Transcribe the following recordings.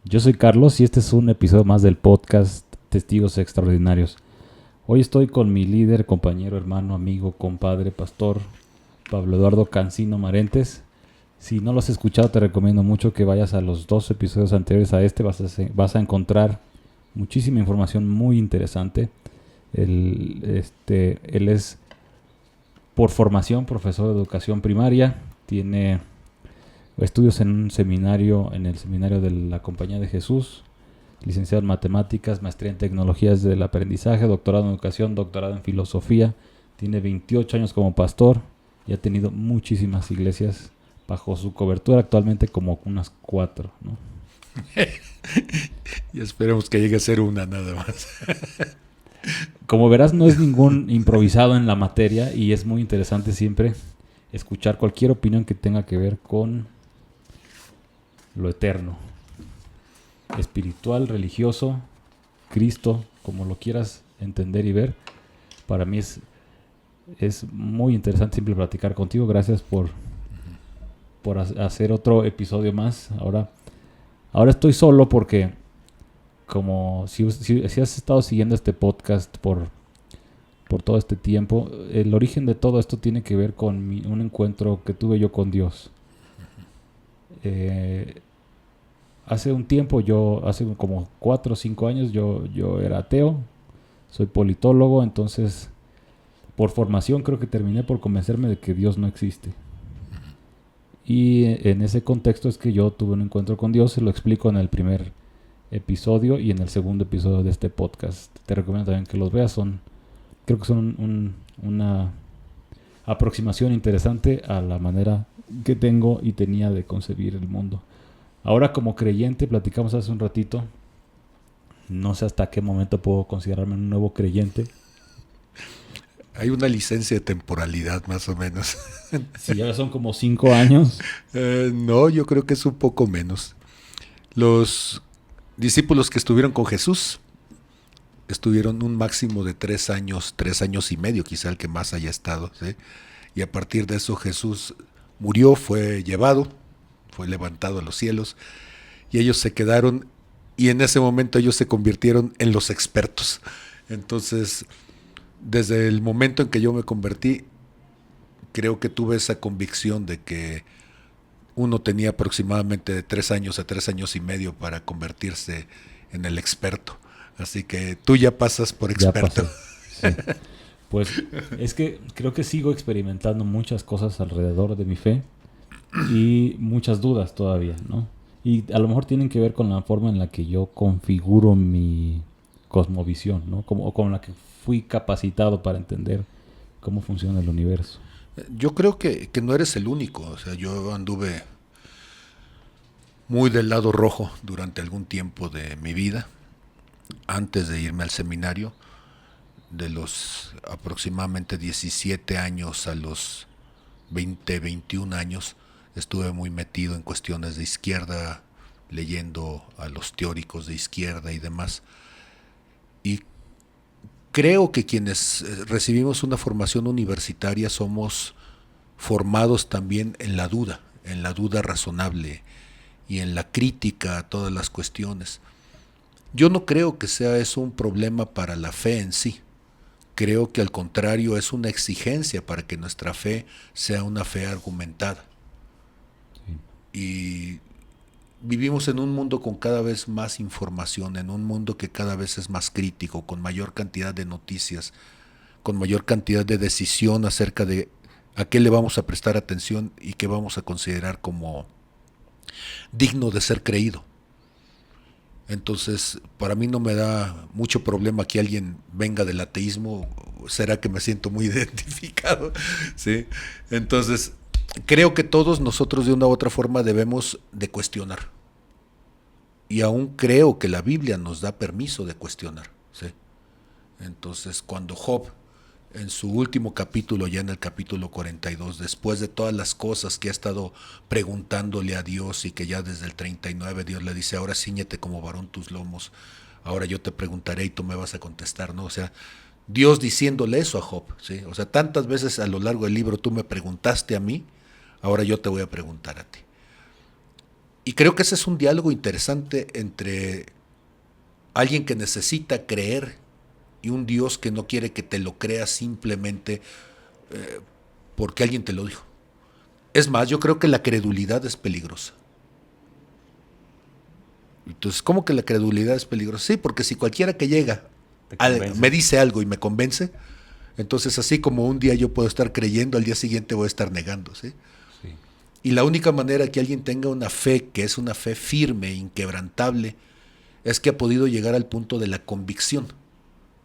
Yo soy Carlos y este es un episodio más del podcast Testigos Extraordinarios. Hoy estoy con mi líder, compañero, hermano, amigo, compadre, pastor, Pablo Eduardo Cancino Marentes. Si no lo has escuchado, te recomiendo mucho que vayas a los 2 episodios anteriores a este. Vas a encontrar muchísima información muy interesante. Él es por formación profesor de educación primaria. Tiene estudios en un seminario, en el seminario de la Compañía de Jesús, licenciado en matemáticas, maestría en tecnologías del aprendizaje, doctorado en educación, doctorado en filosofía. Tiene 28 años como pastor y ha tenido muchísimas iglesias bajo su cobertura, actualmente como unas 4, ¿no? Y esperemos que llegue a ser una nada más. Como verás, no es ningún improvisado en la materia y es muy interesante siempre escuchar cualquier opinión que tenga que ver con lo eterno, espiritual, religioso, Cristo, como lo quieras entender y ver. Para mí es muy interesante siempre platicar contigo. Gracias por hacer otro episodio más. Ahora estoy solo porque como si has estado siguiendo este podcast por todo este tiempo, el origen de todo esto tiene que ver con un encuentro que tuve yo con Dios. Hace un tiempo, hace como 4 o 5 años, yo era ateo, soy politólogo, entonces por formación creo que terminé por convencerme de que Dios no existe. Y en ese contexto es que yo tuve un encuentro con Dios, se lo explico en el primer episodio y en el segundo episodio de este podcast. Te recomiendo también que los veas, creo que son una aproximación interesante a la manera que tengo y tenía de concebir el mundo. Ahora como creyente, platicamos hace un ratito, no sé hasta qué momento puedo considerarme un nuevo creyente. Hay una licencia de temporalidad más o menos. Si ya son como 5 años. No, yo creo que es un poco menos. Los discípulos que estuvieron con Jesús estuvieron un máximo de 3 años, 3 años y medio, quizá el que más haya estado, ¿sí? Y a partir de eso Jesús murió, fue llevado, fue levantado a los cielos, y ellos se quedaron, y en ese momento ellos se convirtieron en los expertos. Entonces, desde el momento en que yo me convertí, creo que tuve esa convicción de que uno tenía aproximadamente de 3 años a 3 años y medio para convertirse en el experto. Así que tú ya pasas por experto. Ya pasé, sí. Pues es que creo que sigo experimentando muchas cosas alrededor de mi fe y muchas dudas todavía, ¿no? Y a lo mejor tienen que ver con la forma en la que yo configuro mi cosmovisión, ¿no? O con la que fui capacitado para entender cómo funciona el universo. Yo creo que no eres el único. O sea, yo anduve muy del lado rojo durante algún tiempo de mi vida, antes de irme al seminario, de los aproximadamente 17 años a los 20, 21 años, estuve muy metido en cuestiones de izquierda, leyendo a los teóricos de izquierda y demás. Y creo que quienes recibimos una formación universitaria somos formados también en la duda razonable y en la crítica a todas las cuestiones. Yo no creo que sea eso un problema para la fe en sí. Creo que al contrario es una exigencia para que nuestra fe sea una fe argumentada. Sí. Y vivimos en un mundo con cada vez más información, en un mundo que cada vez es más crítico, con mayor cantidad de noticias, con mayor cantidad de decisión acerca de a qué le vamos a prestar atención y qué vamos a considerar como digno de ser creído. Entonces, para mí no me da mucho problema que alguien venga del ateísmo, será que me siento muy identificado, ¿sí? Entonces, creo que todos nosotros de una u otra forma debemos de cuestionar. Y aún creo que la Biblia nos da permiso de cuestionar, ¿sí? Entonces, cuando Job, en su último capítulo, ya en el capítulo 42, después de todas las cosas que ha estado preguntándole a Dios y que ya desde el 39 Dios le dice, ahora cíñete como varón tus lomos, ahora yo te preguntaré y tú me vas a contestar, ¿no? O sea, Dios diciéndole eso a Job, ¿sí? O sea, tantas veces a lo largo del libro tú me preguntaste a mí, ahora yo te voy a preguntar a ti. Y creo que ese es un diálogo interesante entre alguien que necesita creer y un Dios que no quiere que te lo creas simplemente porque alguien te lo dijo. Es más, yo creo que la credulidad es peligrosa. Entonces, ¿cómo que la credulidad es peligrosa? Sí, porque si cualquiera que llega me dice algo y me convence, entonces así como un día yo puedo estar creyendo, al día siguiente voy a estar negando, ¿sí? Sí. Y la única manera que alguien tenga una fe, que es una fe firme, inquebrantable, es que ha podido llegar al punto de la convicción.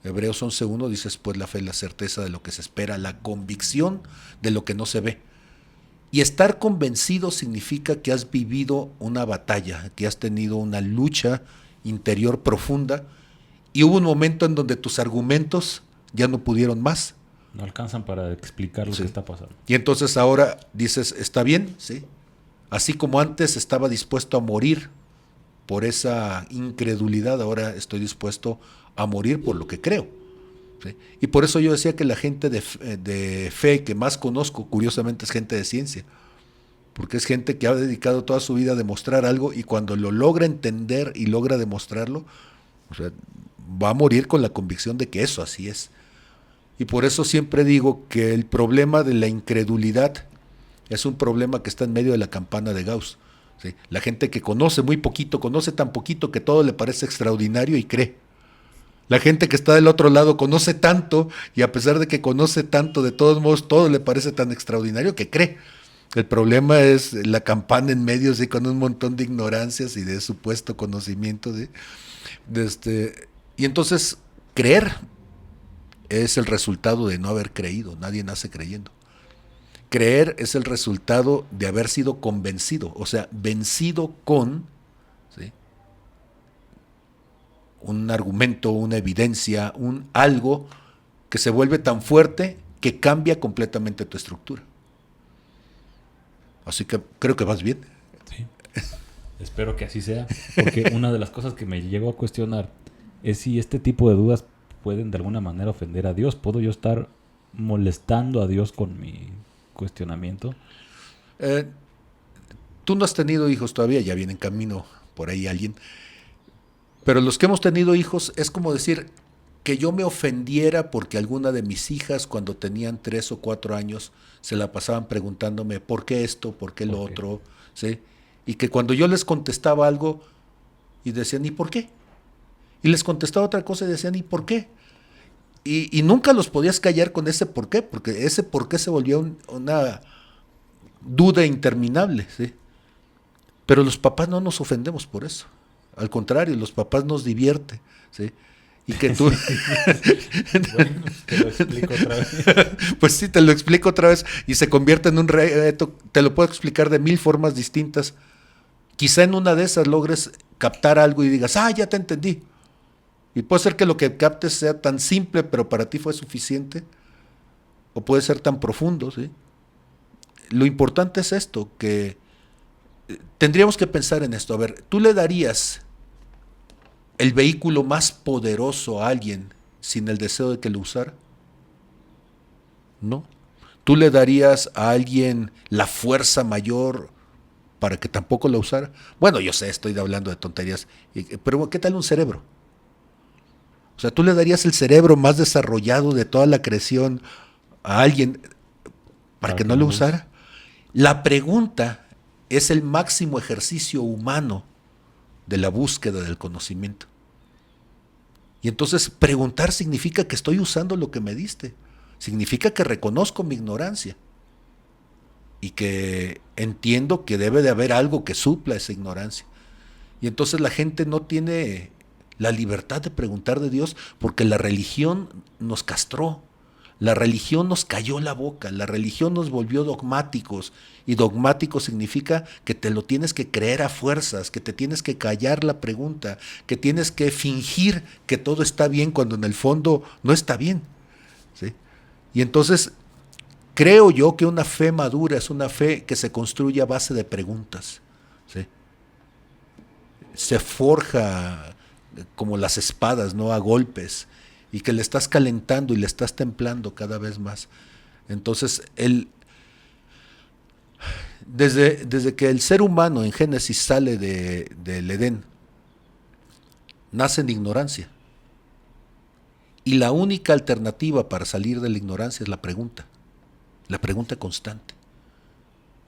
Hebreos 11:1 dice, pues la fe es la certeza de lo que se espera, la convicción de lo que no se ve. Y estar convencido significa que has vivido una batalla, que has tenido una lucha interior profunda y hubo un momento en donde tus argumentos ya no pudieron más. No alcanzan para explicar lo que está pasando. Y entonces ahora dices, está bien, ¿sí? Así como antes estaba dispuesto a morir por esa incredulidad, ahora estoy dispuesto a morir por lo que creo. ¿Sí? Y por eso yo decía que la gente de fe que más conozco, curiosamente, es gente de ciencia, porque es gente que ha dedicado toda su vida a demostrar algo y cuando lo logra entender y logra demostrarlo, o sea, va a morir con la convicción de que eso así es. Y por eso siempre digo que el problema de la incredulidad es un problema que está en medio de la campana de Gauss. ¿Sí? La gente que conoce muy poquito, conoce tan poquito que todo le parece extraordinario y cree. La gente que está del otro lado conoce tanto y a pesar de que conoce tanto, de todos modos todo le parece tan extraordinario que cree. El problema es la campana en medio, ¿sí? Con un montón de ignorancias y de supuesto conocimiento. ¿Sí? Y entonces creer es el resultado de no haber creído, nadie nace creyendo. Creer es el resultado de haber sido convencido, o sea, vencido con, ¿sí?, un argumento, una evidencia, un algo que se vuelve tan fuerte que cambia completamente tu estructura. Así que creo que vas bien. Sí. Espero que así sea, porque una de las cosas que me llegó a cuestionar es si este tipo de dudas pueden de alguna manera ofender a Dios. ¿Puedo yo estar molestando a Dios con mi cuestionamiento? Tú no has tenido hijos todavía, ya viene en camino por ahí alguien. Pero los que hemos tenido hijos es como decir que yo me ofendiera porque alguna de mis hijas cuando tenían 3 o 4 años se la pasaban preguntándome ¿por qué esto? ¿Por qué lo otro? ¿Sí? Y que cuando yo les contestaba algo y decían ¿y por qué? Y les contestaba otra cosa y decían ¿y por qué? Y nunca los podías callar con ese por qué, porque ese por qué se volvió una duda interminable, ¿sí? Pero los papás no nos ofendemos por eso. Al contrario, los papás nos divierte, ¿sí? Y que tú... Bueno, te lo explico otra vez. Pues sí, te lo explico otra vez y se convierte en un reto. Te lo puedo explicar de 1000 formas distintas. Quizá en una de esas logres captar algo y digas, ya te entendí. Y puede ser que lo que captes sea tan simple, pero para ti fue suficiente. O puede ser tan profundo, ¿sí? Lo importante es esto, que tendríamos que pensar en esto. A ver, ¿tú le darías el vehículo más poderoso a alguien sin el deseo de que lo usara? No. ¿Tú le darías a alguien la fuerza mayor para que tampoco la usara? Bueno, yo sé, estoy hablando de tonterías, pero ¿qué tal un cerebro? O sea, ¿tú le darías el cerebro más desarrollado de toda la creación a alguien para que no lo usara? La pregunta es el máximo ejercicio humano de la búsqueda del conocimiento. Y entonces preguntar significa que estoy usando lo que me diste. Significa que reconozco mi ignorancia. Y que entiendo que debe de haber algo que supla esa ignorancia. Y entonces la gente no tiene la libertad de preguntar de Dios porque la religión nos castró. La religión nos cayó la boca, la religión nos volvió dogmáticos, y dogmático significa que te lo tienes que creer a fuerzas, que te tienes que callar la pregunta, que tienes que fingir que todo está bien cuando en el fondo no está bien, ¿sí? Y entonces creo yo que una fe madura es una fe que se construye a base de preguntas, ¿sí? Se forja como las espadas, no a golpes, y que le estás calentando y le estás templando cada vez más. Entonces, Desde que el ser humano en Génesis sale del Edén, nace en ignorancia. Y la única alternativa para salir de la ignorancia es la pregunta constante.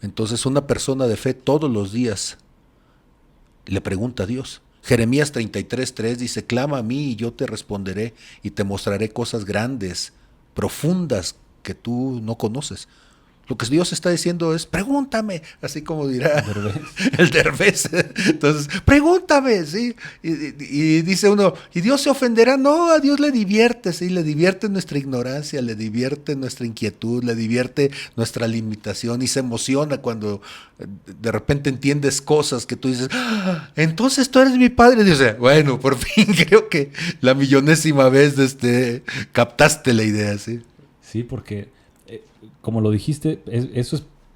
Entonces una persona de fe todos los días le pregunta a Dios. Jeremías 33:3 dice, clama a mí y yo te responderé y te mostraré cosas grandes, profundas que tú no conoces. Lo que Dios está diciendo es, pregúntame, así como dirá el Derbez. Entonces, pregúntame, ¿sí? Y dice uno, ¿y Dios se ofenderá? No, a Dios le divierte, ¿sí? Le divierte nuestra ignorancia, le divierte nuestra inquietud, le divierte nuestra limitación y se emociona cuando de repente entiendes cosas que tú dices, ¡ah! Entonces tú eres mi padre. Y dice, bueno, por fin creo que la millonésima vez captaste la idea, ¿sí? Sí, porque como lo dijiste,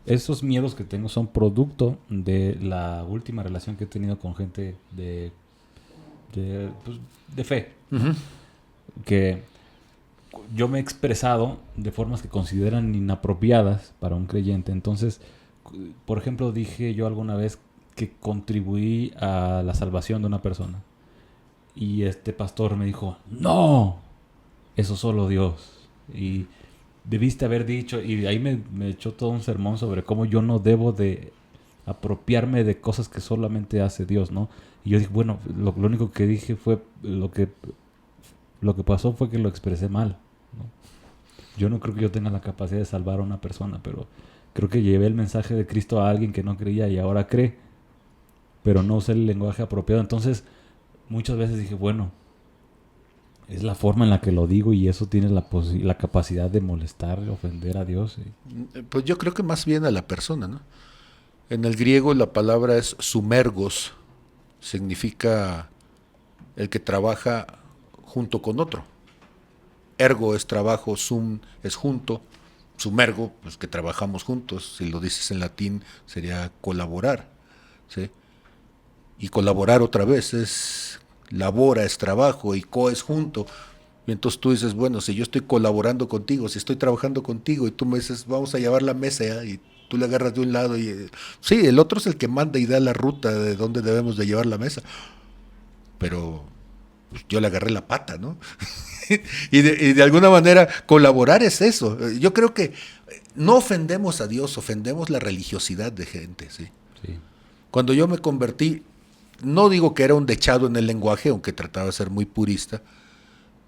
esos miedos que tengo son producto de la última relación que he tenido con gente de fe. Uh-huh. Que yo me he expresado de formas que consideran inapropiadas para un creyente. Entonces, por ejemplo, dije yo alguna vez que contribuí a la salvación de una persona. Y este pastor me dijo, no, eso solo Dios. Y debiste haber dicho, y ahí me echó todo un sermón sobre cómo yo no debo de apropiarme de cosas que solamente hace Dios, ¿no? Y yo dije, bueno, lo único que dije fue, lo que pasó fue que lo expresé mal, ¿no? Yo no creo que yo tenga la capacidad de salvar a una persona, pero creo que llevé el mensaje de Cristo a alguien que no creía y ahora cree, pero no usé el lenguaje apropiado. Entonces, muchas veces dije, bueno, es la forma en la que lo digo y eso tiene la capacidad de molestar, de ofender a Dios. ¿Sí? Pues yo creo que más bien a la persona, ¿no? En el griego la palabra es sumergos, significa el que trabaja junto con otro. Ergo es trabajo, sum es junto, sumergo, pues que trabajamos juntos. Si lo dices en latín sería colaborar, ¿sí? Y colaborar otra vez es labora, es trabajo, y co es junto. Y entonces tú dices, bueno, si yo estoy colaborando contigo, si estoy trabajando contigo y tú me dices, vamos a llevar la mesa, ¿ya? Y tú le agarras de un lado y sí, el otro es el que manda y da la ruta de dónde debemos de llevar la mesa. Pero pues, yo le agarré la pata, ¿no? y de alguna manera colaborar es eso. Yo creo que no ofendemos a Dios, ofendemos la religiosidad de gente, ¿sí? Sí. Cuando yo me convertí, no digo que era un dechado en el lenguaje, aunque trataba de ser muy purista,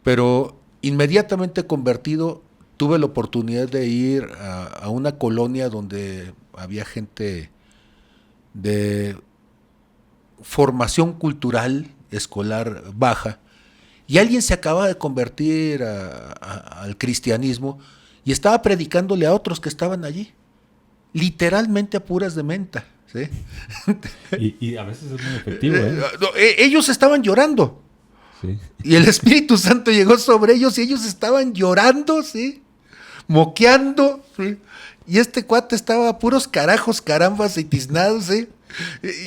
pero inmediatamente convertido tuve la oportunidad de ir a una colonia donde había gente de formación cultural escolar baja y alguien se acaba de convertir al cristianismo y estaba predicándole a otros que estaban allí, literalmente a puras de menta, ¿sí? Y a veces es muy efectivo, ¿eh? Ellos estaban llorando. Sí. Y el Espíritu Santo llegó sobre ellos y ellos estaban llorando, ¿sí? Moqueando, ¿sí? Y este cuate estaba a puros carajos, carambas y tiznados, ¿sí?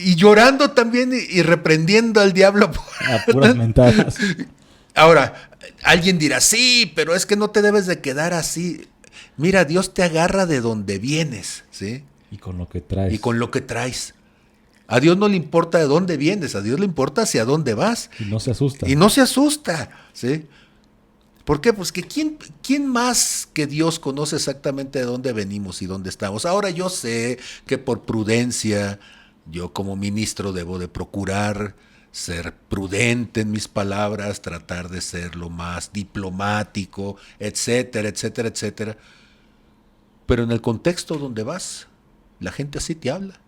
Y llorando también y reprendiendo al diablo. A puras mentadas. Ahora, alguien dirá, sí, pero es que no te debes de quedar así. Mira, Dios te agarra de donde vienes, ¿sí? Y con lo que traes. Y con lo que traes. A Dios no le importa de dónde vienes, a Dios le importa hacia dónde vas. Y no se asusta. Y no se asusta, ¿sí? ¿Por qué? Pues que ¿quién más que Dios conoce exactamente de dónde venimos y dónde estamos? Ahora yo sé que por prudencia, yo como ministro debo de procurar ser prudente en mis palabras, tratar de ser lo más diplomático, etcétera, etcétera, etcétera. Pero en el contexto donde vas, la gente así te habla.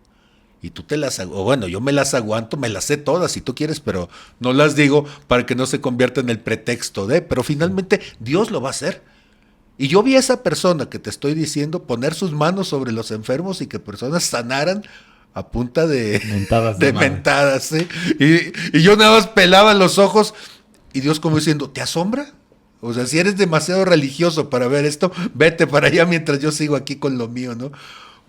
Y tú yo me las aguanto, me las sé todas si tú quieres, pero no las digo para que no se convierta en el pretexto pero finalmente Dios lo va a hacer. Y yo vi a esa persona que te estoy diciendo poner sus manos sobre los enfermos y que personas sanaran a punta de mentadas, ¿sí? Y yo nada más pelaba los ojos y Dios como diciendo, ¿te asombra? O sea, si eres demasiado religioso para ver esto, vete para allá mientras yo sigo aquí con lo mío, ¿no?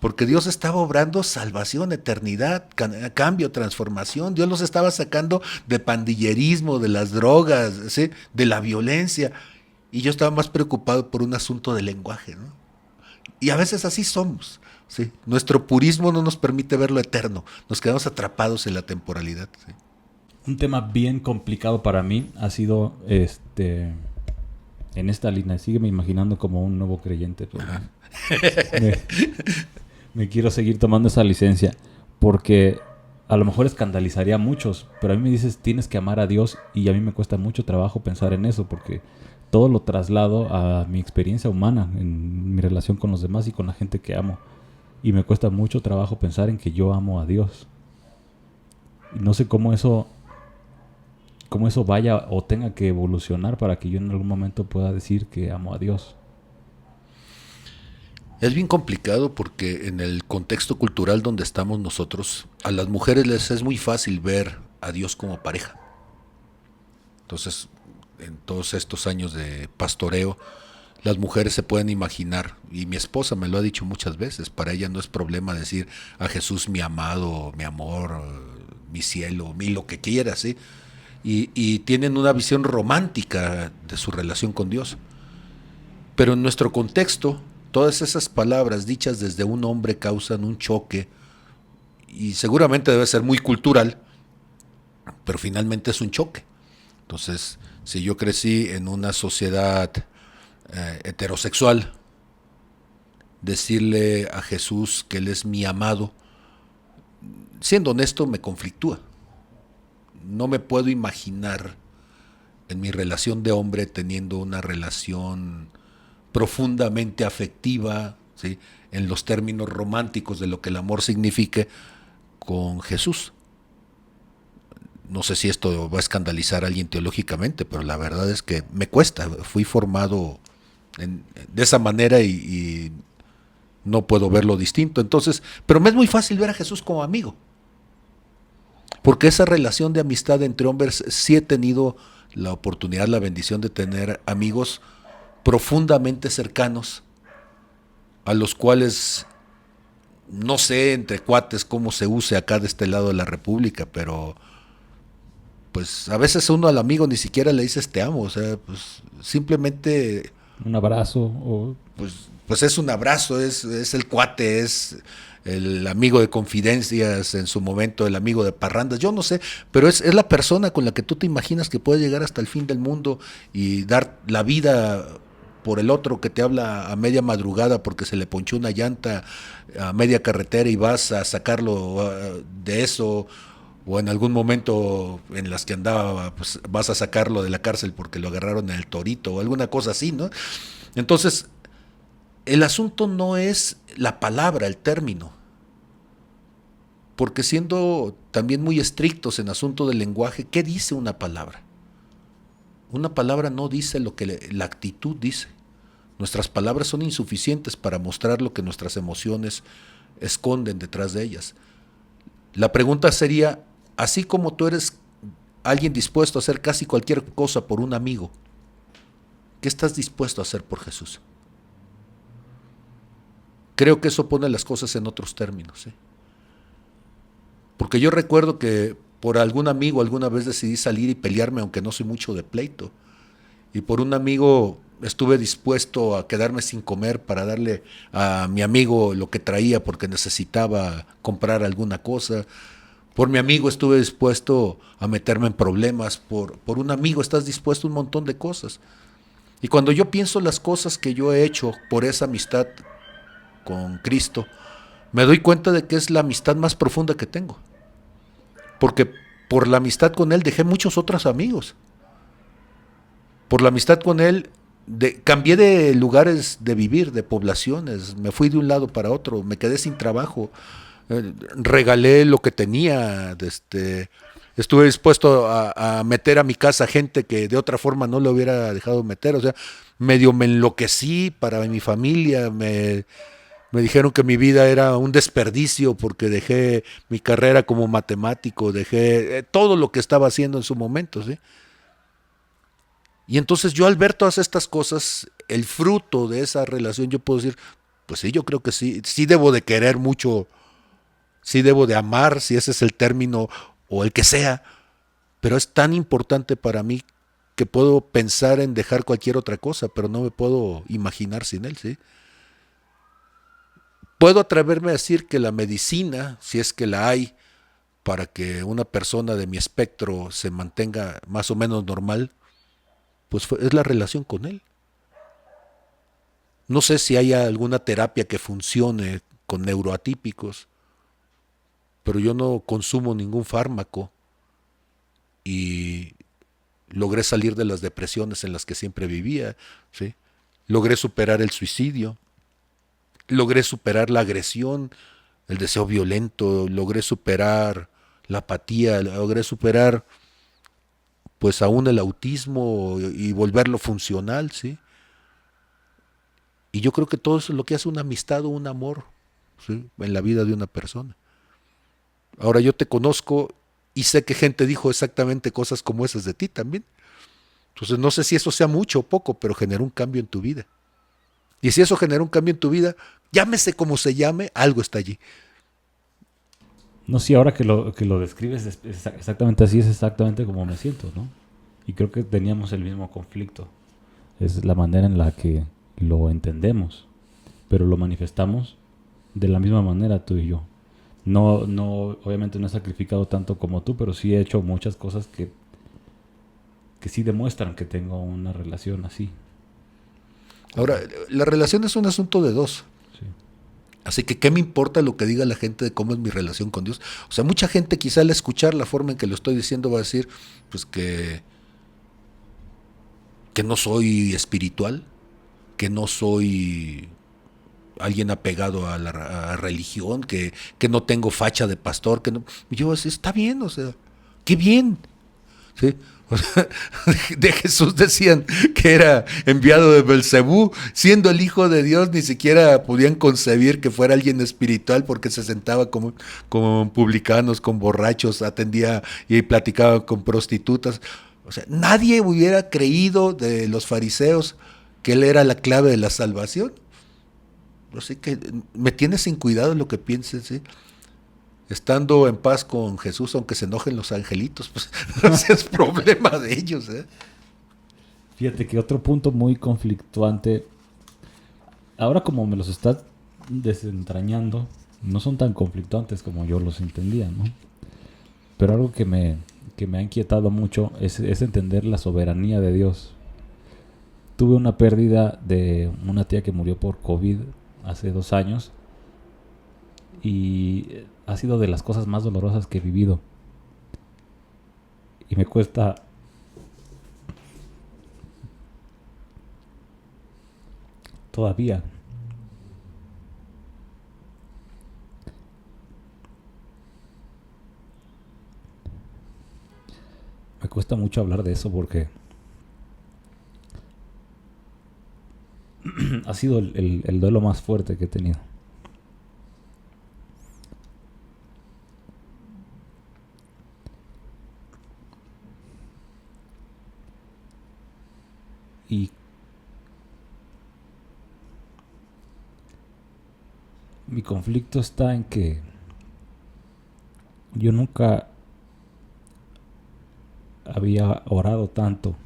Porque Dios estaba obrando salvación, eternidad, cambio, transformación. Dios los estaba sacando de pandillerismo, de las drogas, ¿sí? De la violencia. Y yo estaba más preocupado por un asunto de lenguaje, ¿no? Y a veces así somos. ¿sí? Nuestro purismo no nos permite ver lo eterno, nos quedamos atrapados en la temporalidad. ¿Sí? Un tema bien complicado para mí ha sido en esta línea. Sígueme imaginando como un nuevo creyente. Pero me, me quiero seguir tomando esa licencia porque a lo mejor escandalizaría a muchos, pero a mí me dices tienes que amar a Dios y a mí me cuesta mucho trabajo pensar en eso porque todo lo traslado a mi experiencia humana, en mi relación con los demás y con la gente que amo. Y me cuesta mucho trabajo pensar en que yo amo a Dios. Y no sé cómo eso vaya o tenga que evolucionar para que yo en algún momento pueda decir que amo a Dios. Es bien complicado porque en el contexto cultural donde estamos nosotros, a las mujeres les es muy fácil ver a Dios como pareja. Entonces, en todos estos años de pastoreo, las mujeres se pueden imaginar, y mi esposa me lo ha dicho muchas veces, para ella no es problema decir a Jesús mi amado, mi amor, mi cielo, mi lo que quiera, ¿sí? Y tienen una visión romántica de su relación con Dios. Pero en nuestro contexto, todas esas palabras dichas desde un hombre causan un choque, y seguramente debe ser muy cultural, pero finalmente es un choque. Entonces, si yo crecí en una sociedad heterosexual, decirle a Jesús que Él es mi amado, siendo honesto, me conflictúa. No me puedo imaginar en mi relación de hombre teniendo una relación profundamente afectiva, ¿sí? En los términos románticos de lo que el amor signifique con Jesús. No sé si esto va a escandalizar a alguien teológicamente, pero la verdad es que me cuesta. Fui formado de esa manera y no puedo verlo distinto. Entonces, pero me es muy fácil ver a Jesús como amigo. Porque esa relación de amistad entre hombres, sí he tenido la oportunidad, la bendición de tener amigos profundamente cercanos, a los cuales no sé entre cuates cómo se use acá de este lado de la República, pero pues a veces uno al amigo ni siquiera le dices te amo, o sea, pues simplemente Un abrazo o... pues es un abrazo, es el cuate, es el amigo de confidencias en su momento, el amigo de parrandas, yo no sé, pero es la persona con la que tú te imaginas que puede llegar hasta el fin del mundo y dar la vida por el otro que te habla a media madrugada porque se le ponchó una llanta a media carretera y vas a sacarlo de eso, o en algún momento en las que andaba, pues vas a sacarlo de la cárcel porque lo agarraron en el Torito o alguna cosa así, ¿no? Entonces, el asunto no es la palabra, el término, porque siendo también muy estrictos en asunto del lenguaje, ¿qué dice una palabra? Una palabra no dice lo que la actitud dice. Nuestras palabras son insuficientes para mostrar lo que nuestras emociones esconden detrás de ellas. La pregunta sería, así como tú eres alguien dispuesto a hacer casi cualquier cosa por un amigo, ¿qué estás dispuesto a hacer por Jesús? Creo que eso pone las cosas en otros términos, ¿sí? Porque yo recuerdo que por algún amigo alguna vez decidí salir y pelearme, aunque no soy mucho de pleito. Y por un amigo estuve dispuesto a quedarme sin comer para darle a mi amigo lo que traía porque necesitaba comprar alguna cosa. Por mi amigo estuve dispuesto a meterme en problemas. Por un amigo estás dispuesto a un montón de cosas. Y cuando yo pienso las cosas que yo he hecho por esa amistad con Cristo, me doy cuenta de que es la amistad más profunda que tengo. Porque por la amistad con Él dejé muchos otros amigos. Por la amistad con Él cambié de lugares de vivir, de poblaciones, me fui de un lado para otro, me quedé sin trabajo, regalé lo que tenía, estuve dispuesto a meter a mi casa gente que de otra forma no lo hubiera dejado meter, o sea, medio me enloquecí para mi familia, me dijeron que mi vida era un desperdicio porque dejé mi carrera como matemático, dejé todo lo que estaba haciendo en su momento, ¿sí? Y entonces yo al ver todas estas cosas, el fruto de esa relación, yo puedo decir, pues sí, yo creo que sí, sí debo de querer mucho, sí debo de amar, si ese es el término o el que sea, pero es tan importante para mí que puedo pensar en dejar cualquier otra cosa, pero no me puedo imaginar sin él, ¿sí? Puedo atreverme a decir que la medicina, si es que la hay, para que una persona de mi espectro se mantenga más o menos normal, pues es la relación con él. No sé si haya alguna terapia que funcione con neuroatípicos, pero yo no consumo ningún fármaco y logré salir de las depresiones en las que siempre vivía, ¿sí? Logré superar el suicidio, logré superar la agresión, el deseo violento, logré superar la apatía, logré superar pues aún el autismo y volverlo funcional, ¿sí? Y yo creo que todo eso es lo que hace una amistad o un amor, ¿sí? En la vida de una persona. Ahora yo te conozco y sé que gente dijo exactamente cosas como esas de ti también. Entonces no sé si eso sea mucho o poco, pero generó un cambio en tu vida. Y si eso generó un cambio en tu vida, llámese como se llame, algo está allí. No sé, ahora que lo describes exactamente así, es exactamente como me siento, ¿no? Y creo que teníamos el mismo conflicto. Es la manera en la que lo entendemos, pero lo manifestamos de la misma manera tú y yo. Obviamente no he sacrificado tanto como tú, pero sí he hecho muchas cosas que sí demuestran que tengo una relación así. Ahora, la relación es un asunto de dos. Sí. Así que, ¿qué me importa lo que diga la gente de cómo es mi relación con Dios? O sea, mucha gente quizá al escuchar la forma en que lo estoy diciendo va a decir, pues que no soy espiritual, que no soy alguien apegado a la religión, que no tengo facha de pastor, que no. Yo, está bien, o sea, qué bien. ¿Sí? O sea, de Jesús decían que era enviado de Belcebú, siendo el hijo de Dios, ni siquiera podían concebir que fuera alguien espiritual porque se sentaba como publicanos, con borrachos, atendía y platicaba con prostitutas. O sea, nadie hubiera creído de los fariseos que él era la clave de la salvación. Así que me tiene sin cuidado lo que pienses, ¿sí? Estando en paz con Jesús, aunque se enojen los angelitos, pues ese es problema de ellos, ¿eh? Fíjate que otro punto muy conflictuante, ahora como me los estás desentrañando, no son tan conflictuantes como yo los entendía, ¿no? Pero algo que me ha inquietado mucho es entender la soberanía de Dios. Tuve una pérdida de una tía que murió por COVID hace 2 años y ha sido de las cosas más dolorosas que he vivido. Y me cuesta todavía. Me cuesta mucho hablar de eso porque ha sido el duelo más fuerte que he tenido. Y mi conflicto está en que yo nunca había orado tanto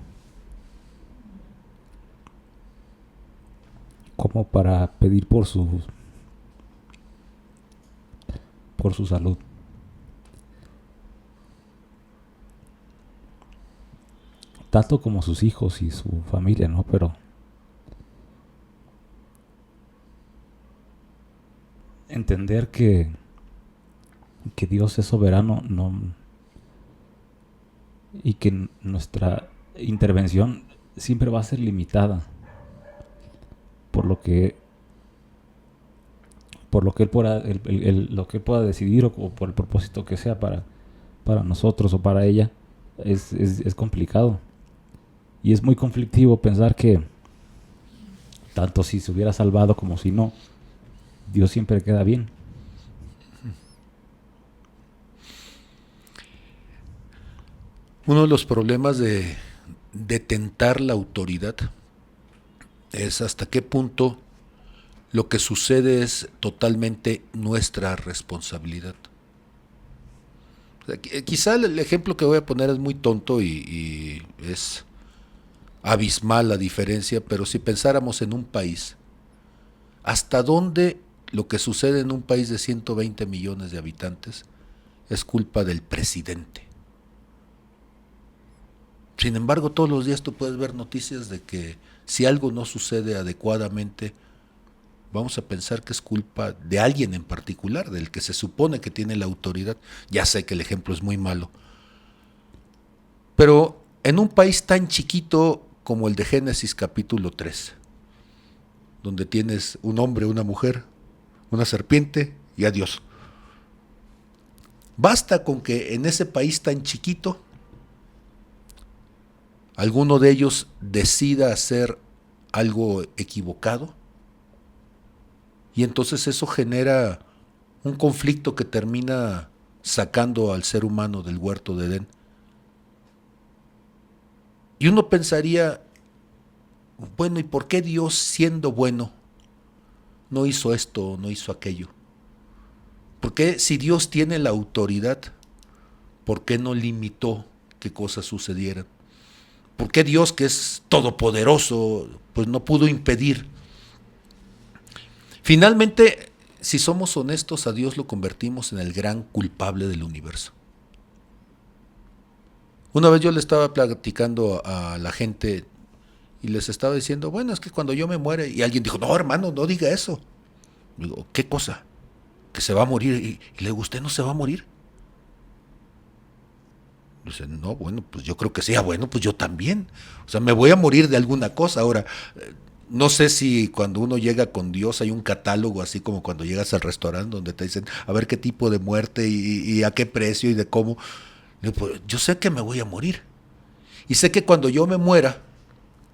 como para pedir por su salud. Tanto como sus hijos y su familia, ¿no? Pero entender que Dios es soberano, no, y que nuestra intervención siempre va a ser limitada por lo que él pueda, lo que él pueda decidir o por el propósito que sea para nosotros o para ella. Es complicado y es muy conflictivo pensar que tanto si se hubiera salvado como si no, Dios siempre queda bien. Uno de los problemas de tentar la autoridad es hasta qué punto lo que sucede es totalmente nuestra responsabilidad. O sea, quizá el ejemplo que voy a poner es muy tonto y es abismal la diferencia, pero si pensáramos en un país, ¿hasta dónde lo que sucede en un país de 120 millones de habitantes es culpa del presidente. Sin embargo, todos los días tú puedes ver noticias de que si algo no sucede adecuadamente, vamos a pensar que es culpa de alguien en particular, del que se supone que tiene la autoridad. Ya sé que el ejemplo es muy malo, pero en un país tan chiquito como el de Génesis capítulo 3, donde tienes un hombre, una mujer, una serpiente y a Dios, basta con que en ese país tan chiquito alguno de ellos decida hacer algo equivocado, y entonces eso genera un conflicto que termina sacando al ser humano del huerto de Edén. Y uno pensaría, bueno, ¿y por qué Dios, siendo bueno, no hizo esto o no hizo aquello? ¿Por qué, si Dios tiene la autoridad, por qué no limitó que cosas sucedieran? ¿Por qué Dios, que es todopoderoso, pues no pudo impedir? Finalmente, si somos honestos, a Dios lo convertimos en el gran culpable del universo. Una vez yo le estaba platicando a la gente y les estaba diciendo, bueno, es que cuando yo me muere, y alguien dijo, no, hermano, no diga eso. Digo, ¿qué cosa? Que se va a morir. Y le digo, ¿usted no se va a morir? Dice, no, bueno, pues yo creo que sí. Bueno, pues yo también. O sea, me voy a morir de alguna cosa. Ahora, no sé si cuando uno llega con Dios hay un catálogo, así como cuando llegas al restaurante donde te dicen a ver qué tipo de muerte y a qué precio y de cómo. Digo, pues, yo sé que me voy a morir. Y sé que cuando yo me muera,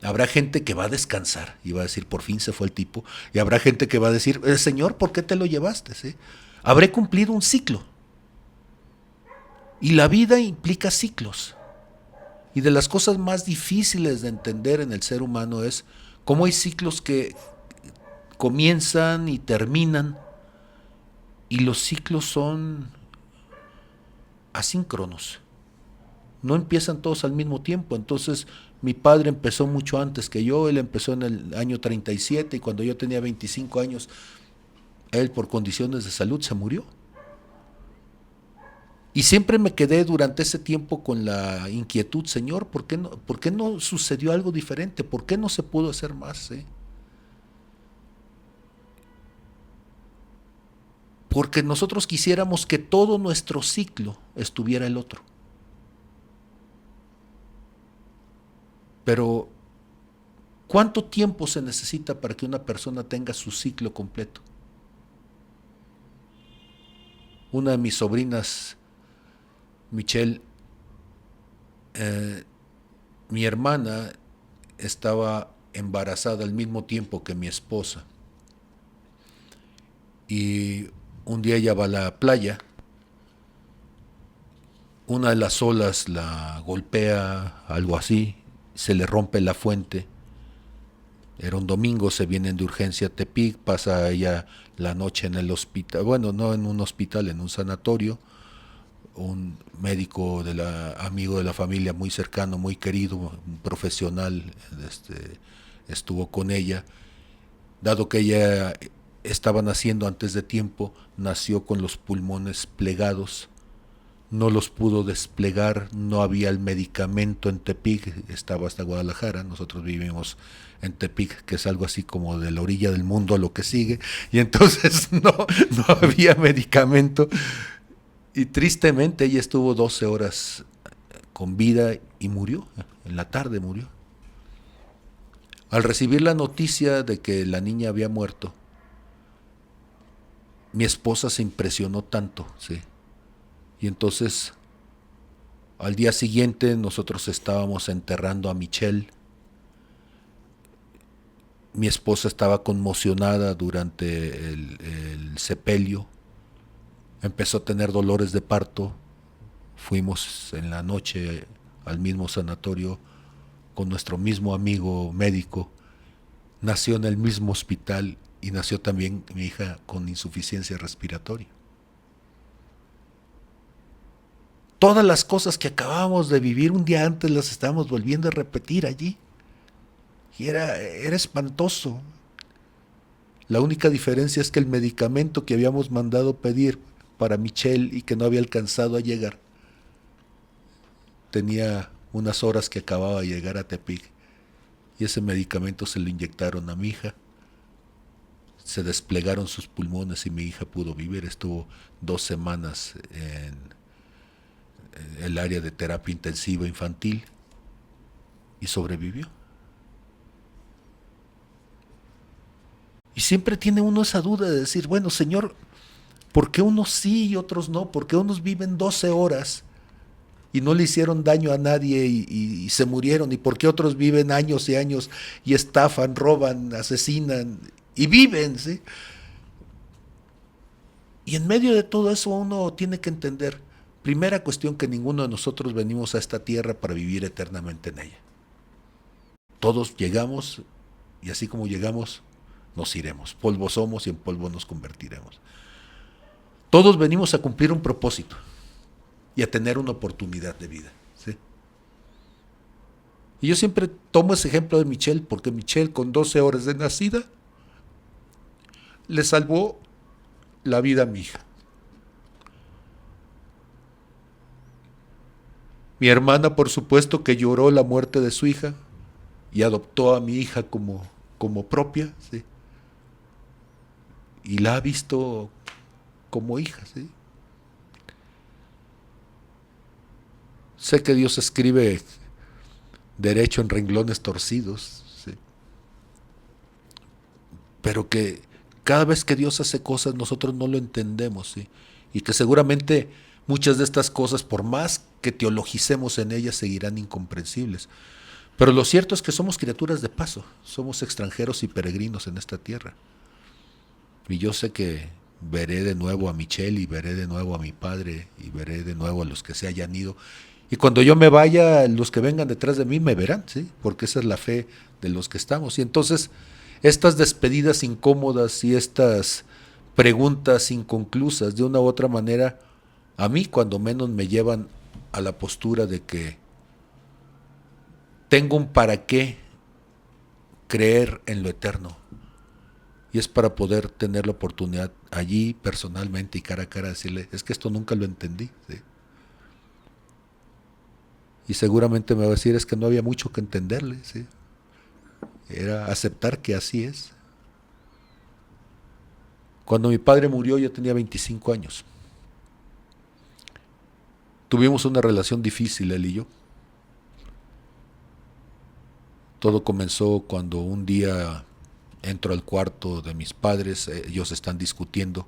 habrá gente que va a descansar y va a decir, por fin se fue el tipo. Y habrá gente que va a decir, Señor, ¿por qué te lo llevaste? ¿Sí? Habré cumplido un ciclo. Y la vida implica ciclos. Y de las cosas más difíciles de entender en el ser humano es cómo hay ciclos que comienzan y terminan, y los ciclos son asíncronos. No empiezan todos al mismo tiempo. Entonces, mi padre empezó mucho antes que yo. Él empezó en el año 37 y cuando yo tenía 25 años, él por condiciones de salud se murió. Y siempre me quedé durante ese tiempo con la inquietud, Señor, ¿por qué no sucedió algo diferente? ¿Por qué no se pudo hacer más? Porque nosotros quisiéramos que todo nuestro ciclo estuviera el otro. Pero, ¿cuánto tiempo se necesita para que una persona tenga su ciclo completo? Una de mis sobrinas, Michelle, mi hermana estaba embarazada al mismo tiempo que mi esposa. Y un día ella va a la playa, una de las olas la golpea, algo así, se le rompe la fuente. Era un domingo, se vienen de urgencia a Tepic, pasa ella la noche en el hospital, bueno, no en un hospital, en un sanatorio. Un médico amigo de la familia, muy cercano, muy querido, un profesional, estuvo con ella. Dado que ella estaba naciendo antes de tiempo, nació con los pulmones plegados, no los pudo desplegar, no había el medicamento en Tepic, estaba hasta Guadalajara, nosotros vivimos en Tepic, que es algo así como de la orilla del mundo a lo que sigue, y entonces no había medicamento, y tristemente ella estuvo 12 horas con vida y murió, en la tarde murió. Al recibir la noticia de que la niña había muerto, mi esposa se impresionó tanto, ¿sí? Y entonces, al día siguiente, nosotros estábamos enterrando a Michelle. Mi esposa estaba conmocionada durante el sepelio. Empezó a tener dolores de parto. Fuimos en la noche al mismo sanatorio con nuestro mismo amigo médico. Nació en el mismo hospital y nació también mi hija con insuficiencia respiratoria. Todas las cosas que acabábamos de vivir un día antes las estábamos volviendo a repetir allí. Y era espantoso. La única diferencia es que el medicamento que habíamos mandado pedir para Michelle y que no había alcanzado a llegar, tenía unas horas que acababa de llegar a Tepic, y ese medicamento se lo inyectaron a mi hija. Se desplegaron sus pulmones y mi hija pudo vivir. Estuvo 2 semanas en el área de terapia intensiva infantil y sobrevivió. Y siempre tiene uno esa duda de decir, bueno, Señor, ¿por qué unos sí y otros no? ¿Por qué unos viven 12 horas y no le hicieron daño a nadie y se murieron? ¿Y por qué otros viven años y años y estafan, roban, asesinan y viven? ¿Sí? Y en medio de todo eso uno tiene que entender, primera cuestión, que ninguno de nosotros venimos a esta tierra para vivir eternamente en ella. Todos llegamos y así como llegamos, nos iremos. Polvo somos y en polvo nos convertiremos. Todos venimos a cumplir un propósito y a tener una oportunidad de vida. ¿Sí? Y yo siempre tomo ese ejemplo de Michelle, porque Michelle, con 12 horas de nacida, le salvó la vida a mi hija. Mi hermana, por supuesto, que lloró la muerte de su hija y adoptó a mi hija como propia, ¿sí? Y la ha visto como hija, ¿sí? Sé que Dios escribe derecho en renglones torcidos, ¿sí? Pero que cada vez que Dios hace cosas nosotros no lo entendemos, ¿sí? Y que seguramente muchas de estas cosas, por más que teologicemos en ellas, seguirán incomprensibles. Pero lo cierto es que somos criaturas de paso, somos extranjeros y peregrinos en esta tierra. Y yo sé que veré de nuevo a Michelle y veré de nuevo a mi padre y veré de nuevo a los que se hayan ido. Y cuando yo me vaya, los que vengan detrás de mí me verán, ¿sí? Porque esa es la fe de los que estamos. Y entonces estas despedidas incómodas y estas preguntas inconclusas, de una u otra manera, a mí cuando menos me llevan a la postura de que tengo un para qué creer en lo eterno. Y es para poder tener la oportunidad allí personalmente y cara a cara decirle, es que esto nunca lo entendí, ¿sí? Y seguramente me va a decir, es que no había mucho que entenderle, ¿sí? Era aceptar que así es. Cuando mi padre murió yo tenía 25 años. Tuvimos una relación difícil él y yo. Todo comenzó cuando un día entro al cuarto de mis padres, ellos están discutiendo.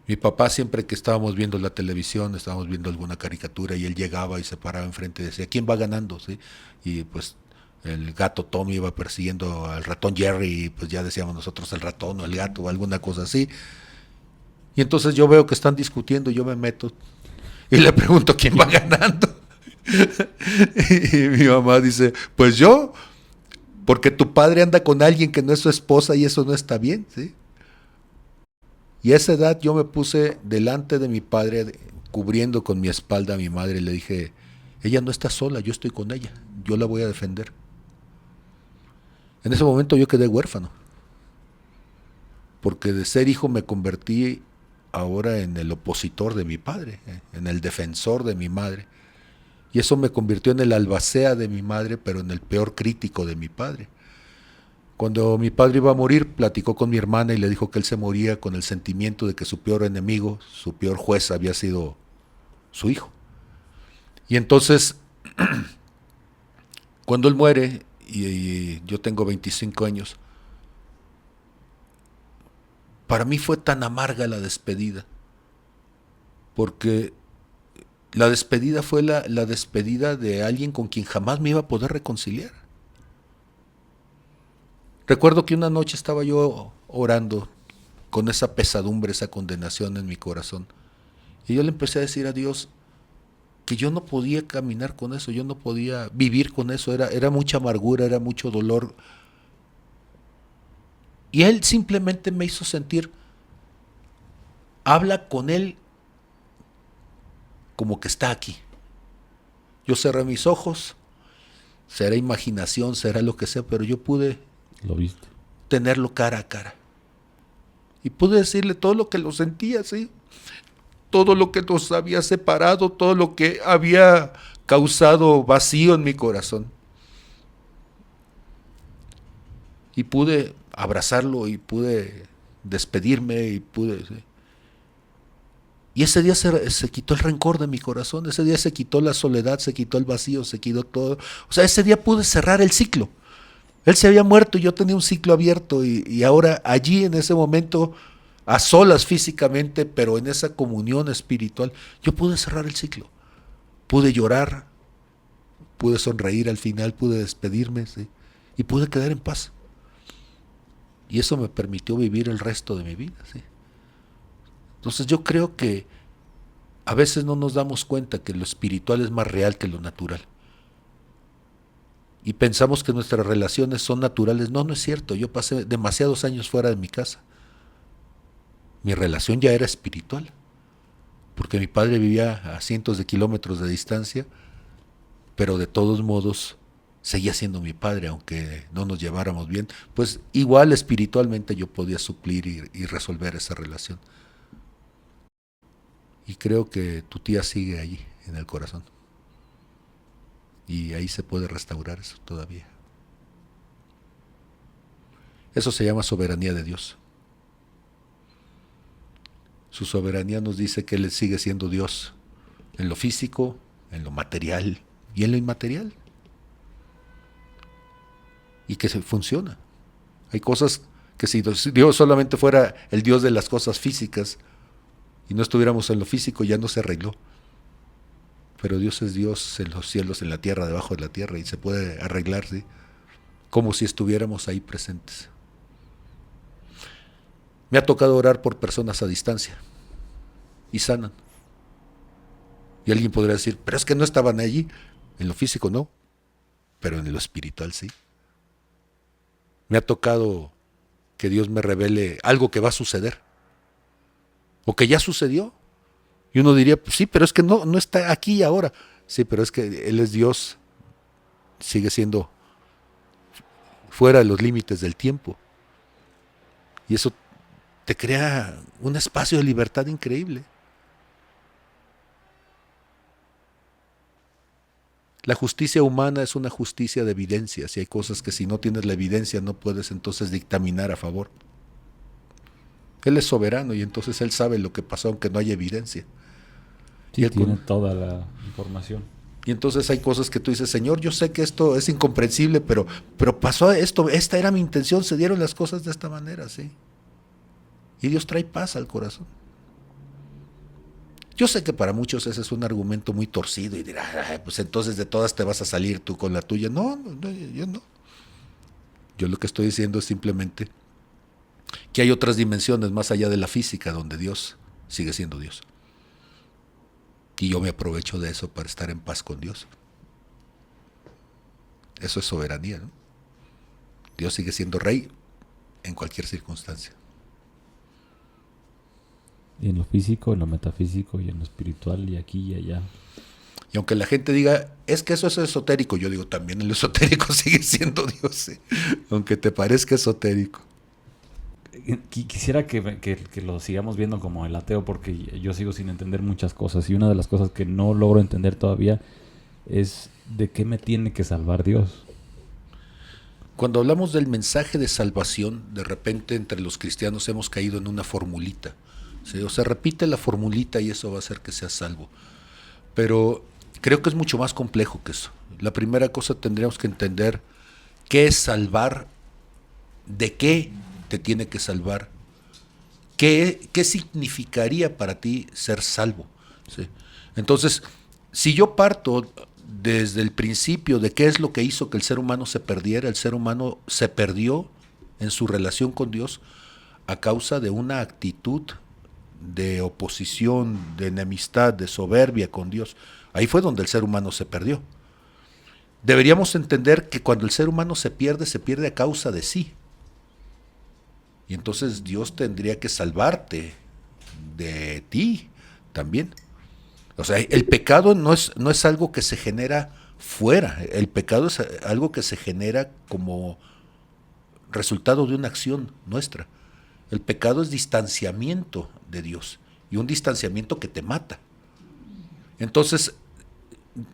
Mi papá, siempre que estábamos viendo la televisión, estábamos viendo alguna caricatura y él llegaba y se paraba enfrente y decía, ¿quién va ganando? ¿Sí? Y pues el gato Tommy iba persiguiendo al ratón Jerry y pues ya decíamos nosotros el ratón o el gato o alguna cosa así. Y entonces yo veo que están discutiendo y yo me meto y le pregunto, ¿quién va ganando? Y mi mamá dice, pues yo, porque tu padre anda con alguien que no es su esposa y eso no está bien, ¿sí? Y a esa edad yo me puse delante de mi padre, cubriendo con mi espalda a mi madre, y le dije, ella no está sola, yo estoy con ella, yo la voy a defender. En ese momento yo quedé huérfano, porque de ser hijo me convertí ahora en el opositor de mi padre, en el defensor de mi madre. Y eso me convirtió en el albacea de mi madre, pero en el peor crítico de mi padre. Cuando mi padre iba a morir, platicó con mi hermana y le dijo que él se moría con el sentimiento de que su peor enemigo, su peor juez había sido su hijo. Y entonces, cuando él muere, y yo tengo 25 años, para mí fue tan amarga la despedida, porque la despedida fue la despedida de alguien con quien jamás me iba a poder reconciliar. Recuerdo que una noche estaba yo orando con esa pesadumbre, esa condenación en mi corazón. Y yo le empecé a decir a Dios que yo no podía caminar con eso, yo no podía vivir con eso, era mucha amargura, era mucho dolor. Y Él simplemente me hizo sentir, habla con Él como que está aquí. Yo cerré mis ojos, será imaginación, será lo que sea, pero yo pude ¿Lo viste? tenerlo cara a cara. Y pude decirle todo lo que lo sentía, ¿sí? Todo lo que nos había separado, todo lo que había causado vacío en mi corazón. Y pude abrazarlo y pude despedirme y pude... ¿sí? Y ese día se quitó el rencor de mi corazón, ese día se quitó la soledad, se quitó el vacío, se quitó todo. O sea, ese día pude cerrar el ciclo. Él se había muerto y yo tenía un ciclo abierto y ahora allí en ese momento, a solas físicamente, pero en esa comunión espiritual, yo pude cerrar el ciclo. Pude llorar, pude sonreír al final, pude despedirme, ¿sí? Y pude quedar en paz. Y eso me permitió vivir el resto de mi vida, ¿sí? Entonces yo creo que a veces no nos damos cuenta que lo espiritual es más real que lo natural. Y pensamos que nuestras relaciones son naturales. No, no es cierto. Yo pasé demasiados años fuera de mi casa. Mi relación ya era espiritual, porque mi padre vivía a cientos de kilómetros de distancia, pero de todos modos seguía siendo mi padre, aunque no nos lleváramos bien. Pues igual espiritualmente yo podía suplir y resolver esa relación. Y creo que tu tía sigue allí, en el corazón. Y ahí se puede restaurar eso todavía. Eso se llama soberanía de Dios. Su soberanía nos dice que Él sigue siendo Dios en lo físico, en lo material y en lo inmaterial. Y que se funciona. Hay cosas que si Dios solamente fuera el Dios de las cosas físicas y no estuviéramos en lo físico, ya no se arregló. Pero Dios es Dios en los cielos, en la tierra, debajo de la tierra, y se puede arreglar, ¿sí? Como si estuviéramos ahí presentes. Me ha tocado orar por personas a distancia y sanan. Y alguien podría decir, pero es que no estaban allí. En lo físico no, pero en lo espiritual sí. Me ha tocado que Dios me revele algo que va a suceder o que ya sucedió. Y uno diría, pues sí, pero es que no está aquí y ahora. Sí, pero es que Él es Dios, sigue siendo fuera de los límites del tiempo. Y eso te crea un espacio de libertad increíble. La justicia humana es una justicia de evidencias, y hay cosas que si no tienes la evidencia no puedes entonces dictaminar a favor. Él es soberano y entonces Él sabe lo que pasó aunque no haya evidencia. Sí, tiene toda la información. Y entonces hay cosas que tú dices, Señor, yo sé que esto es incomprensible, pero pasó esto, esta era mi intención, se dieron las cosas de esta manera, ¿sí? Y Dios trae paz al corazón. Yo sé que para muchos ese es un argumento muy torcido y dirá, pues entonces de todas te vas a salir tú con la tuya. No, yo no. Yo lo que estoy diciendo es simplemente que hay otras dimensiones más allá de la física donde Dios sigue siendo Dios. Y yo me aprovecho de eso para estar en paz con Dios. Eso es soberanía, ¿no? Dios sigue siendo rey en cualquier circunstancia. Y en lo físico, en lo metafísico y en lo espiritual y aquí y allá. Y aunque la gente diga, es que eso es esotérico, yo digo, también en lo esotérico sigue siendo Dios, ¿sí? Aunque te parezca esotérico. Quisiera que lo sigamos viendo como el ateo, porque yo sigo sin entender muchas cosas. Y una de las cosas que no logro entender todavía es de qué me tiene que salvar Dios. Cuando hablamos del mensaje de salvación, de repente entre los cristianos hemos caído en una formulita, ¿sí? O sea, repite la formulita y eso va a hacer que seas salvo. Pero creo que es mucho más complejo que eso. La primera cosa tendríamos que entender qué es salvar, de qué te tiene que salvar, qué significaría para ti ser salvo, ¿sí? Entonces, si yo parto desde el principio de qué es lo que hizo que el ser humano se perdiera, el ser humano se perdió en su relación con Dios a causa de una actitud de oposición, de enemistad, de soberbia con Dios. Ahí fue donde el ser humano se perdió. Deberíamos entender que cuando el ser humano se pierde a causa de sí. Y entonces Dios tendría que salvarte de ti también. O sea, el pecado no es algo que se genera fuera. El pecado es algo que se genera como resultado de una acción nuestra. El pecado es distanciamiento de Dios y un distanciamiento que te mata. Entonces,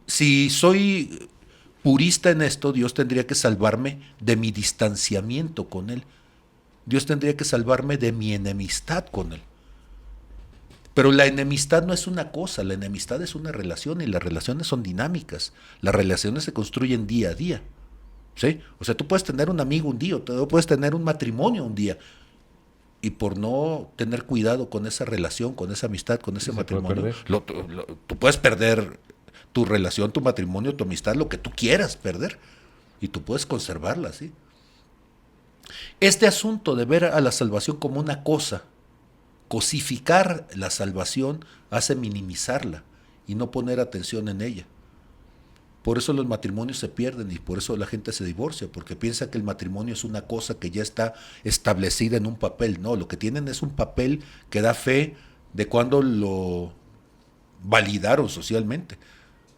si soy purista en esto, Dios tendría que salvarme de mi distanciamiento con Él. Dios tendría que salvarme de mi enemistad con Él. Pero la enemistad no es una cosa, la enemistad es una relación y las relaciones son dinámicas. Las relaciones se construyen día a día. ¿Sí? O sea, tú puedes tener un amigo un día, tú puedes tener un matrimonio un día, y por no tener cuidado con esa relación, con esa amistad, con ese matrimonio, tú puedes perder tu relación, tu matrimonio, tu amistad, lo que tú quieras perder, y tú puedes conservarla, ¿sí? Este asunto de ver a la salvación como una cosa, cosificar la salvación, hace minimizarla y no poner atención en ella. Por eso los matrimonios se pierden y por eso la gente se divorcia, porque piensa que el matrimonio es una cosa que ya está establecida en un papel. No, lo que tienen es un papel que da fe de cuando lo validaron socialmente.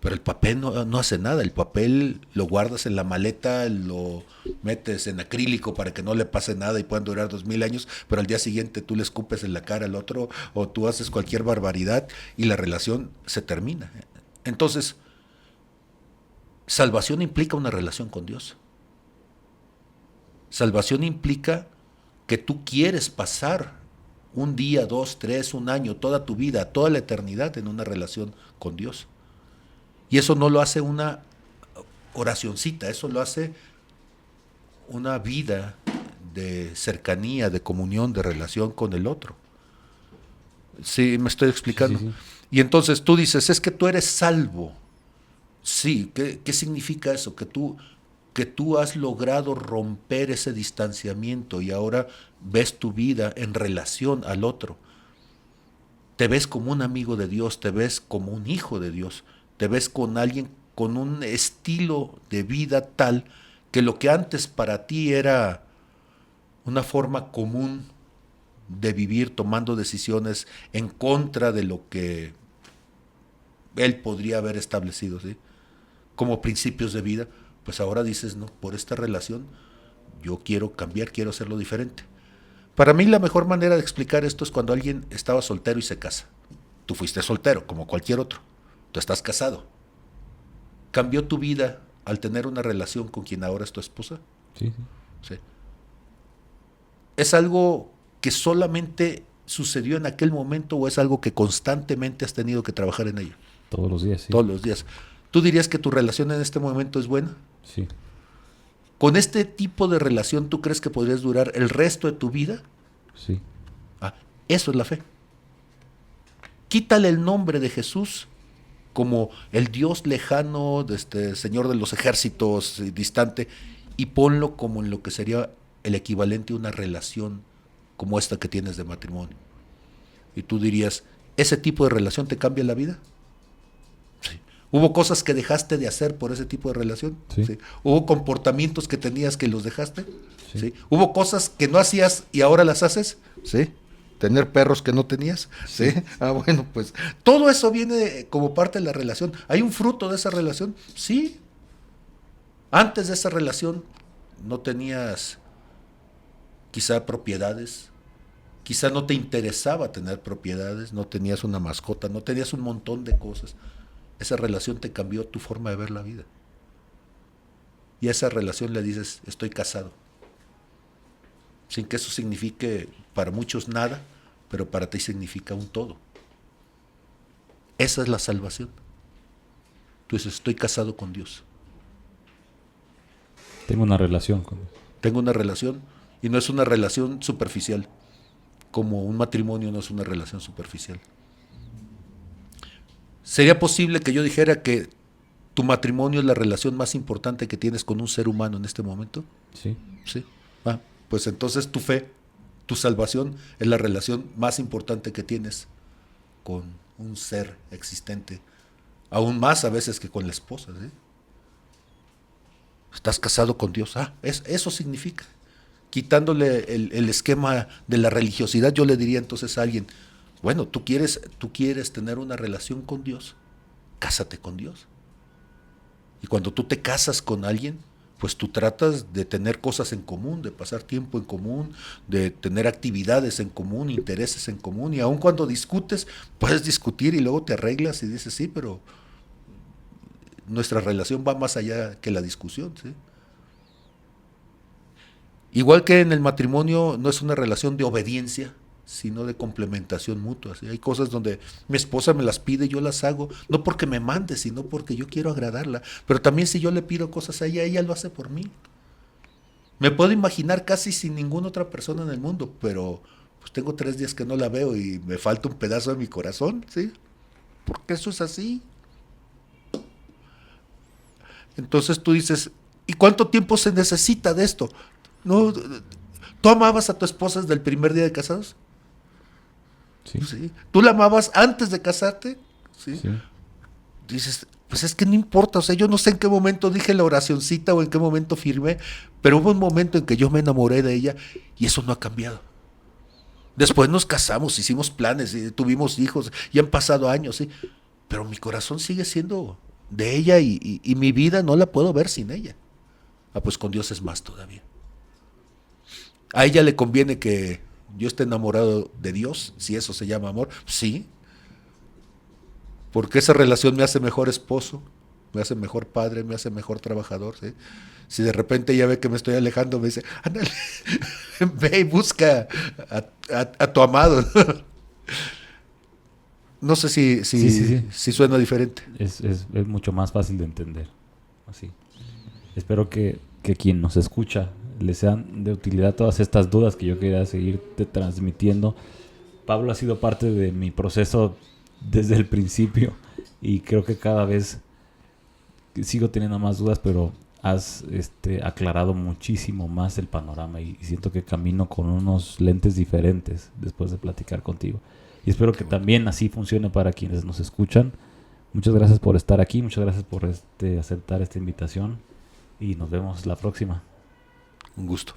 Pero el papel no hace nada, el papel lo guardas en la maleta, lo metes en acrílico para que no le pase nada y puedan durar 2000 años, pero al día siguiente tú le escupes en la cara al otro o tú haces cualquier barbaridad y la relación se termina. Entonces, salvación implica una relación con Dios. Salvación implica que tú quieres pasar un día, 2, 3, un año, toda tu vida, toda la eternidad en una relación con Dios. Y eso no lo hace una oracioncita, eso lo hace una vida de cercanía, de comunión, de relación con el otro. ¿Sí me estoy explicando? Sí, sí, sí. Y entonces tú dices, es que tú eres salvo. Sí, ¿qué significa eso? Que tú has logrado romper ese distanciamiento y ahora ves tu vida en relación al otro. Te ves como un amigo de Dios, te ves como un hijo de Dios, te ves con alguien con un estilo de vida tal que lo que antes para ti era una forma común de vivir tomando decisiones en contra de lo que él podría haber establecido, ¿sí? Como principios de vida, pues ahora dices, no, por esta relación yo quiero cambiar, quiero hacerlo diferente. Para mí la mejor manera de explicar esto es cuando alguien estaba soltero y se casa. Tú fuiste soltero, como cualquier otro. Tú estás casado. ¿Cambió tu vida al tener una relación con quien ahora es tu esposa? Sí, sí. Sí. ¿Es algo que solamente sucedió en aquel momento o es algo que constantemente has tenido que trabajar en ello? Todos los días, sí. Todos los días. ¿Tú dirías que tu relación en este momento es buena? Sí. ¿Con este tipo de relación tú crees que podrías durar el resto de tu vida? Sí. Eso es la fe. Quítale el nombre de Jesús como el Dios lejano, Señor de los ejércitos, distante, y ponlo como en lo que sería el equivalente a una relación como esta que tienes de matrimonio. Y tú dirías, ¿ese tipo de relación te cambia la vida? Sí. ¿Hubo cosas que dejaste de hacer por ese tipo de relación? Sí. Sí. ¿Hubo comportamientos que tenías que los dejaste? Sí. Sí. ¿Hubo cosas que no hacías y ahora las haces? Sí. ¿Tener perros que no tenías? Sí. Bueno, pues todo eso viene como parte de la relación. ¿Hay un fruto de esa relación? Sí. Antes de esa relación no tenías quizá propiedades, quizá no te interesaba tener propiedades, no tenías una mascota, no tenías un montón de cosas. Esa relación te cambió tu forma de ver la vida. Y a esa relación le dices, estoy casado. Sin que eso signifique para muchos nada, pero para ti significa un todo. Esa es la salvación. Tú dices, estoy casado con Dios. Tengo una relación con Dios. Tengo una relación y no es una relación superficial, como un matrimonio no es una relación superficial. ¿Sería posible que yo dijera que tu matrimonio es la relación más importante que tienes con un ser humano en este momento? Sí. Sí. Pues entonces tu fe, tu salvación es la relación más importante que tienes con un ser existente, aún más a veces que con la esposa, ¿sí? Estás casado con Dios. Eso significa. Quitándole el esquema de la religiosidad, yo le diría entonces a alguien, bueno, tú quieres tener una relación con Dios, cásate con Dios. Y cuando tú te casas con alguien, pues tú tratas de tener cosas en común, de pasar tiempo en común, de tener actividades en común, intereses en común, y aun cuando discutes, puedes discutir y luego te arreglas y dices, sí, pero nuestra relación va más allá que la discusión, ¿sí? Igual que en el matrimonio no es una relación de obediencia, sino de complementación mutua. ¿Sí? Hay cosas donde mi esposa me las pide y yo las hago, no porque me mande, sino porque yo quiero agradarla. Pero también si yo le pido cosas a ella lo hace por mí. Me puedo imaginar casi sin ninguna otra persona en el mundo, pero pues tengo 3 días que no la veo y me falta un pedazo de mi corazón, ¿sí? Porque eso es así. Entonces tú dices, ¿y cuánto tiempo se necesita de esto? No, ¿tú amabas a tu esposa desde el primer día de casados? Sí, ¿Sí? ¿Tú la amabas antes de casarte? ¿Sí? sí. Dices, pues es que no importa, o sea, yo no sé en qué momento dije la oracioncita o en qué momento firmé, pero hubo un momento en que yo me enamoré de ella y eso no ha cambiado. Después nos casamos, hicimos planes, tuvimos hijos y han pasado años, ¿sí? Pero mi corazón sigue siendo de ella y mi vida no la puedo ver sin ella. Ah, pues con Dios es más todavía. A ella le conviene que yo esté enamorado de Dios, si eso se llama amor, sí, porque esa relación me hace mejor esposo, me hace mejor padre, me hace mejor trabajador, ¿sí? Si de repente ella ve que me estoy alejando, me dice, ándale, ve y busca a tu amado. No sé Sí, sí, sí. si suena diferente. Es mucho más fácil de entender. Así. Espero que quien nos escucha le sean de utilidad todas estas dudas que yo quería seguirte transmitiendo. Pablo ha sido parte de mi proceso desde el principio y creo que cada vez sigo teniendo más dudas, pero has aclarado muchísimo más el panorama y siento que camino con unos lentes diferentes después de platicar contigo. Y espero que también así funcione para quienes nos escuchan. Muchas gracias por estar aquí, muchas gracias por aceptar esta invitación y nos vemos la próxima. Un gusto.